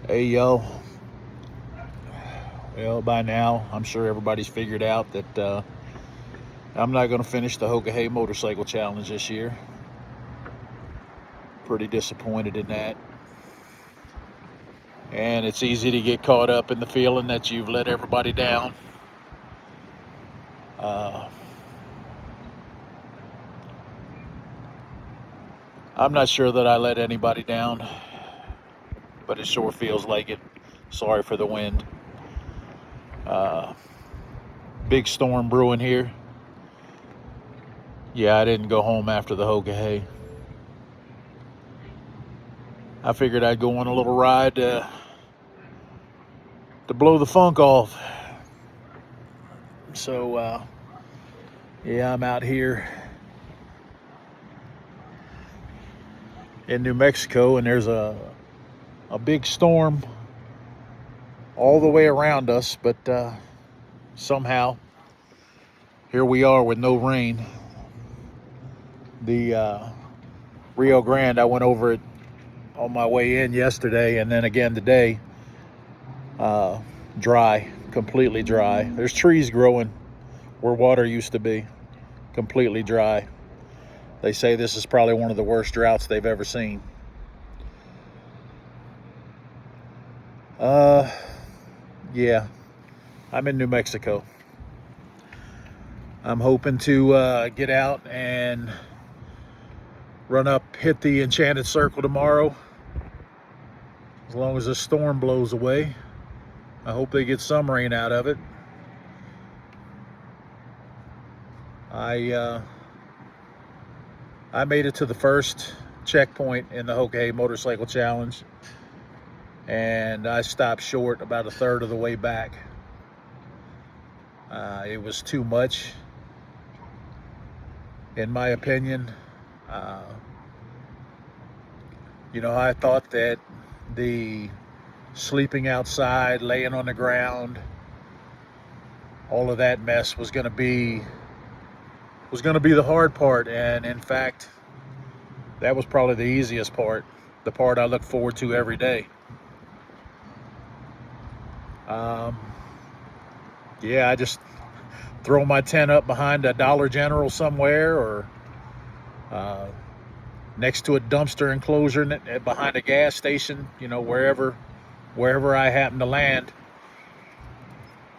Hey, yo. Well, by now, I'm sure everybody's figured out that I'm not going to finish the Hoka Motorcycle Challenge this year. Pretty disappointed in that. And it's easy to get caught up in the feeling that you've let everybody down. I'm not sure that I let anybody down, but it sure feels like it. Sorry for the wind. Big storm brewing here. Yeah, I didn't go home after the Hoka. I figured I'd go on a little ride to blow the funk off. So, yeah, I'm out here in New Mexico, and there's a big storm all the way around us, but somehow here we are with no rain. The Rio Grande, I went over it on my way in yesterday, and then again today. Dry, completely dry. There's trees growing where water used to be, completely dry. They say this is probably one of the worst droughts they've ever seen. Yeah, I'm in New Mexico. I'm hoping to get out and hit the Enchanted Circle tomorrow. As long as the storm blows away. I hope they get some rain out of it. I made it to the first checkpoint in the Hoka Motorcycle Challenge, and I stopped short about a third of the way back. It was too much, in my opinion. I thought that the sleeping outside, laying on the ground, all of that mess was going to be the hard part, and in fact, that was probably the easiest part, the part I look forward to every day. Yeah, I just throw my tent up behind a Dollar General somewhere, or next to a dumpster enclosure behind a gas station, wherever I happen to land.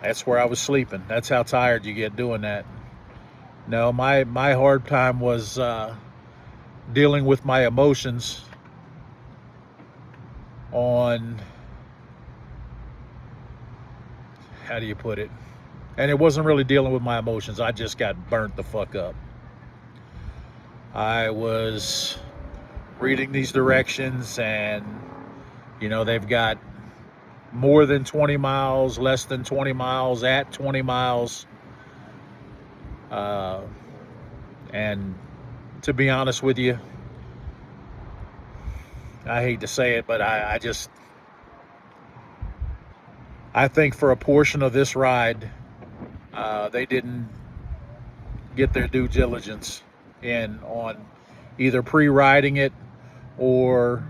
That's where I was sleeping. That's how tired you get doing that. No, my hard time was dealing with my emotions on, how do you put it? And it wasn't really dealing with my emotions. I just got burnt the fuck up. I was reading these directions, and they've got more than 20 miles, less than 20 miles, at 20 miles. And to be honest with you, I hate to say it, but I think for a portion of this ride, they didn't get their due diligence in on either pre-riding it or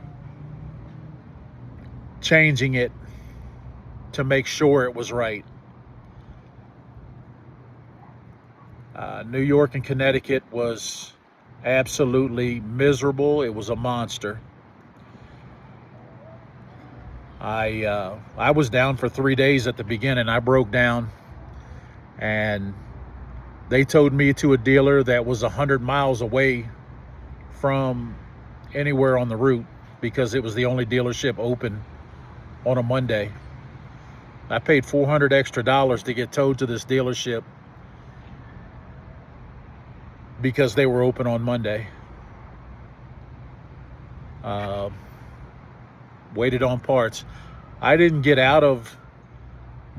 changing it to make sure it was right. New York and Connecticut was absolutely miserable. It was a monster. I was down for 3 days at the beginning. I broke down, and they towed me to a dealer that was 100 miles away from anywhere on the route, because it was the only dealership open on a Monday. I paid $400 extra to get towed to this dealership because they were open on Monday. Waited on parts. I didn't get out of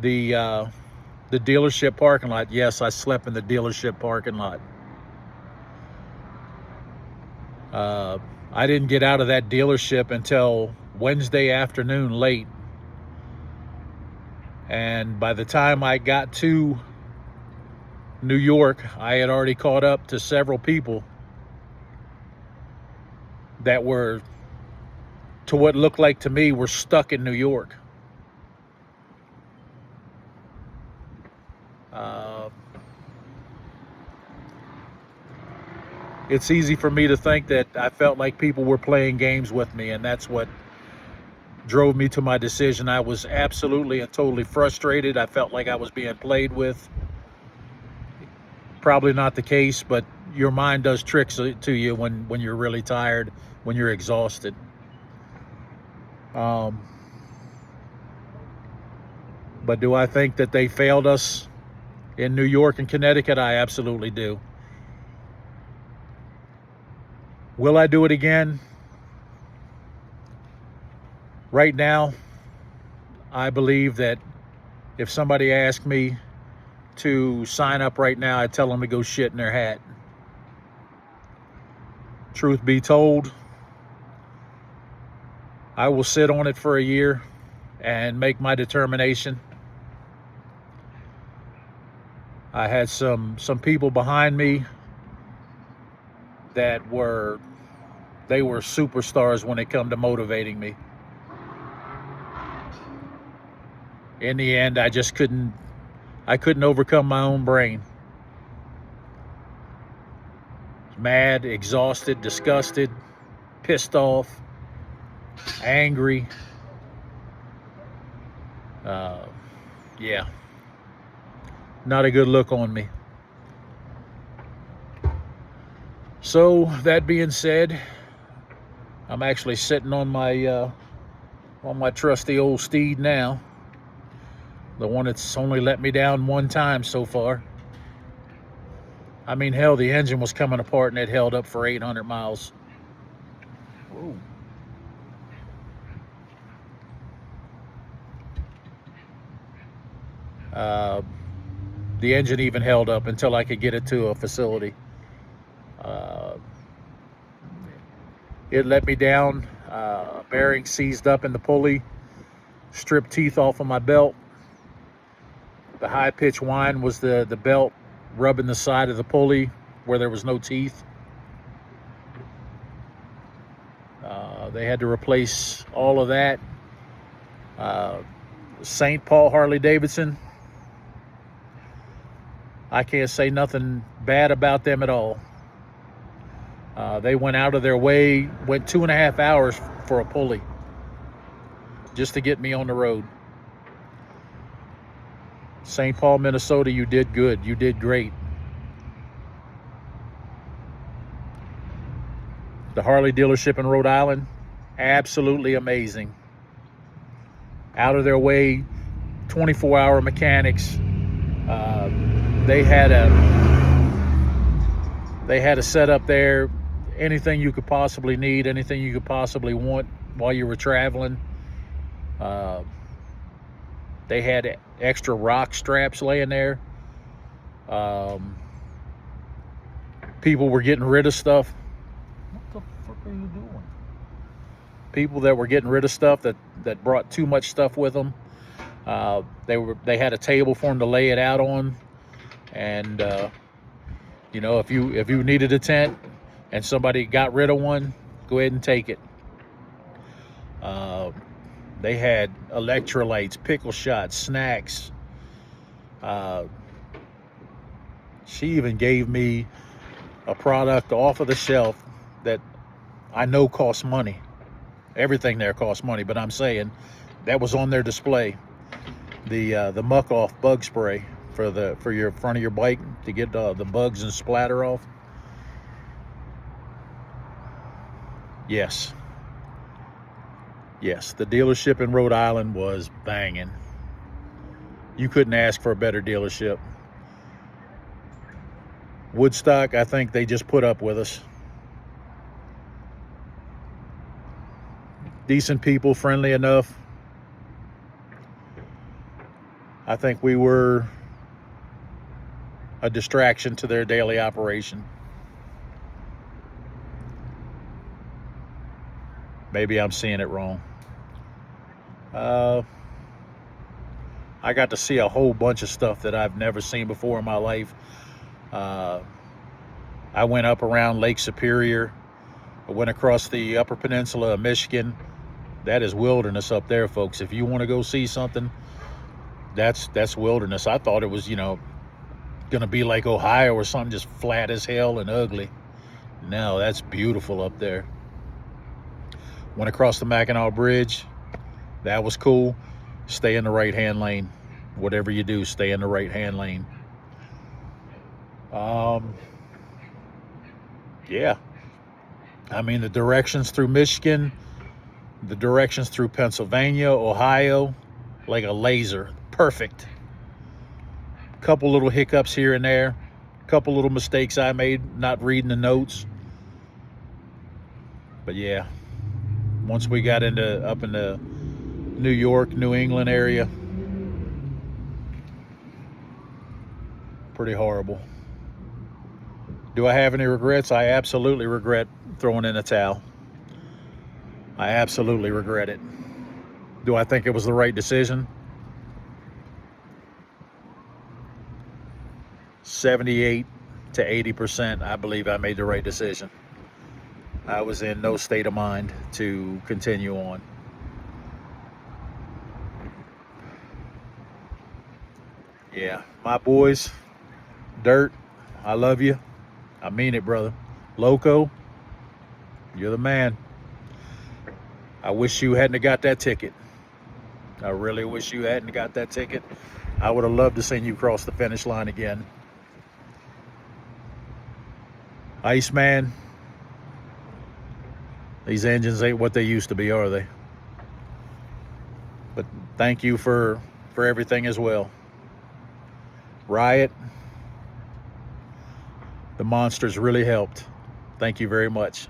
the dealership parking lot. Yes, I slept in the dealership parking lot. I didn't get out of that dealership until Wednesday afternoon late. And by the time I got to New York, I had already caught up to several people that were to what looked like to me were stuck in New York. It's easy for me to think that I felt like people were playing games with me, and that's what drove me to my decision. I was absolutely and totally frustrated. I felt like I was being played with. Probably not the case, but your mind does tricks to you when you're really tired, when you're exhausted. But do I think that they failed us in New York and Connecticut? I absolutely do. Will I do it again? Right now, I believe that if somebody asked me to sign up right now, I'd tell them to go shit in their hat. Truth be told, I will sit on it for a year and make my determination. I had some people behind me that were superstars when it come to motivating me. In the end, I couldn't overcome my own brain. Mad, exhausted, disgusted, pissed off, angry. Yeah, not a good look on me. So that being said, I'm actually sitting on my trusty old steed now. The one that's only let me down one time so far. I mean, hell, the engine was coming apart and it held up for 800 miles. Whoa. The engine even held up until I could get it to a facility. It let me down. Bearing seized up in the pulley, stripped teeth off of my belt. The high-pitched whine was the belt rubbing the side of the pulley where there was no teeth. They had to replace all of that. St. Paul Harley Davidson, I can't say nothing bad about them at all. They went out of their way, went 2.5 hours for a pulley just to get me on the road. St. Paul, Minnesota, you did good. You did great. The Harley dealership in Rhode Island, absolutely amazing. Out of their way, 24-hour mechanics. They had a setup there, anything you could possibly need, anything you could possibly want while you were traveling. They had extra rock straps laying there. People were getting rid of stuff. What the fuck are you doing? People that were getting rid of stuff that brought too much stuff with them. They had a table for them to lay it out on, and if you needed a tent and somebody got rid of one, go ahead and take it. They had electrolytes, pickle shots, snacks. She even gave me a product off of the shelf that I know costs money. Everything there costs money, but I'm saying that was on their display. The muck off bug spray for your front of your bike to get the bugs and splatter off. Yes, the dealership in Rhode Island was banging. You couldn't ask for a better dealership. Woodstock, I think they just put up with us. Decent people, friendly enough. I think we were a distraction to their daily operation. Maybe I'm seeing it wrong. I got to see a whole bunch of stuff that I've never seen before in my life. I went up around Lake Superior. I went across the Upper Peninsula of Michigan, That is wilderness up there, folks. If you want to go see something, that's wilderness. I thought it was, you know, gonna be like Ohio or something, just flat as hell and ugly. No, that's beautiful up there. Went across the Mackinac Bridge. That was cool. Stay in the right-hand lane. Whatever you do, stay in the right-hand lane. Yeah. I mean, the directions through Michigan, the directions through Pennsylvania, Ohio, like a laser. Perfect. Couple little hiccups here and there. Couple little mistakes I made not reading the notes. But yeah, once we got up into New York, New England area, pretty horrible. Do I have any regrets? I absolutely regret throwing in the towel. I absolutely regret it. Do I think it was the right decision? 78 to 80%, I believe I made the right decision. I was in no state of mind to continue on. Yeah, my boys, Dirt, I love you. I mean it, brother. Loco, you're the man. I wish you hadn't got that ticket. I really wish you hadn't got that ticket. I would have loved to seen you cross the finish line again. Iceman, these engines ain't what they used to be, are they? But thank you for everything as well. Riot, the monsters really helped. Thank you very much.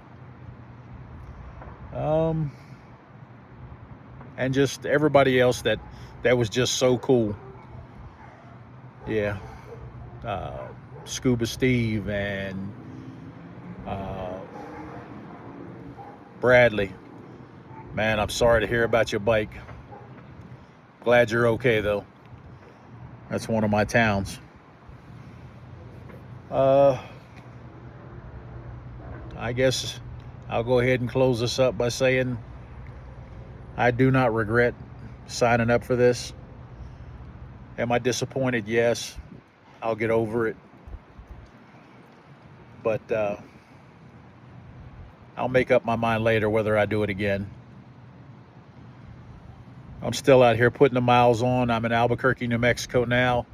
And just everybody else that was just so cool. Yeah. Scuba Steve and Bradley. Man, I'm sorry to hear about your bike. Glad you're okay, though. That's one of my towns. I guess I'll go ahead and close this up by saying I do not regret signing up for this. Am I disappointed? Yes. I'll get over it. But I'll make up my mind later whether I do it again. I'm still out here putting the miles on. I'm in Albuquerque, New Mexico now.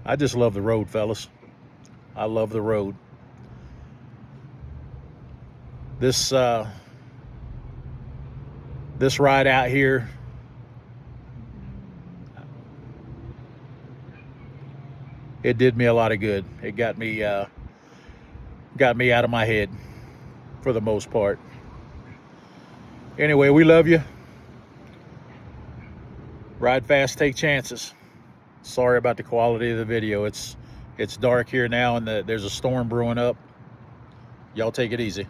I just love the road, fellas. I love the road. This ride out here, it did me a lot of good. It got me out of my head for the most part. Anyway, we love you. Ride fast, take chances. Sorry about the quality of the video. It's dark here now and there's a storm brewing up. Y'all take it easy.